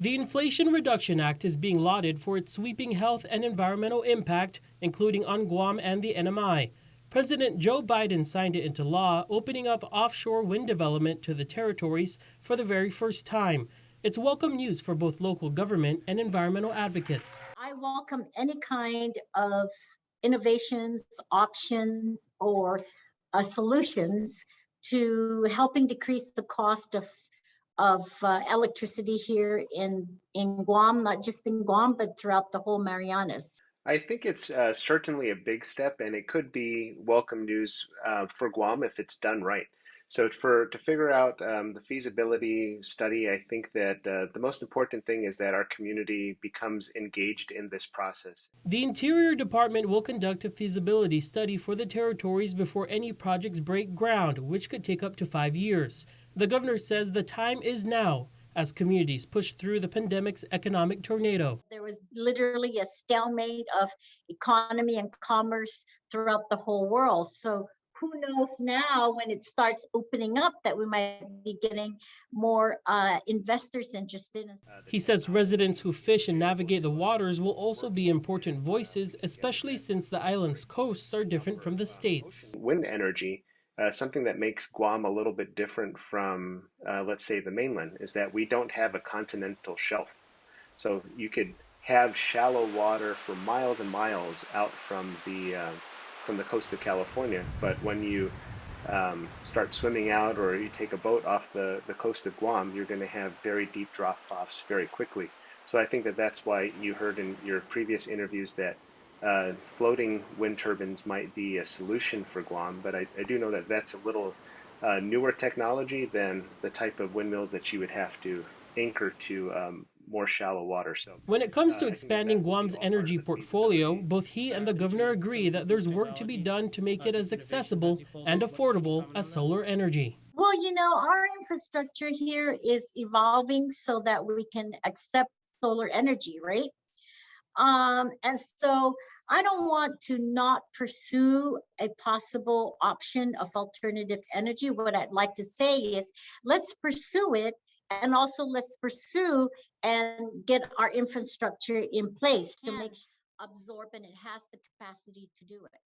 The Inflation Reduction Act is being lauded for its sweeping health and environmental impact, including on Guam and the NMI. President Joe Biden signed it into law, opening up offshore wind development to the territories for the very first time. It's welcome news for both local government and environmental advocates. I welcome any kind of innovations, options, or solutions to helping decrease the cost of electricity here in Guam, not just in Guam, but throughout the whole Marianas. I think it's certainly a big step, and it could be welcome news for Guam if it's done right. So to figure out the feasibility study, I think that the most important thing is that our community becomes engaged in this process. The Interior Department will conduct a feasibility study for the territories before any projects break ground, which could take up to 5 years. The governor says the time is now as communities push through the pandemic's economic tornado. There was literally a stalemate of economy and commerce throughout the whole world. So who knows now when it starts opening up that we might be getting more investors interested. He says residents who fish and navigate the waters will also be important voices, especially since the island's coasts are different from the state's. Wind energy, something that makes Guam a little bit different from, let's say, the mainland, is that we don't have a continental shelf. So you could have shallow water for miles and miles out from the coast of California, but when you start swimming out or you take a boat off the coast of Guam, you're going to have very deep drop-offs very quickly. So I think that that's why you heard in your previous interviews that floating wind turbines might be a solution for Guam, but I do know that that's a little newer technology than the type of windmills that you would have to anchor to more shallow water. So when it comes to expanding Guam's energy portfolio, both he and the governor agree that there's work to be done to make it as accessible and affordable as solar energy. Well, our infrastructure here is evolving so that we can accept solar energy, right? And so I don't want to not pursue a possible option of alternative energy. What I'd like to say is let's pursue it, and also let's pursue and get our infrastructure in place to make absorb, and it has the capacity to do it.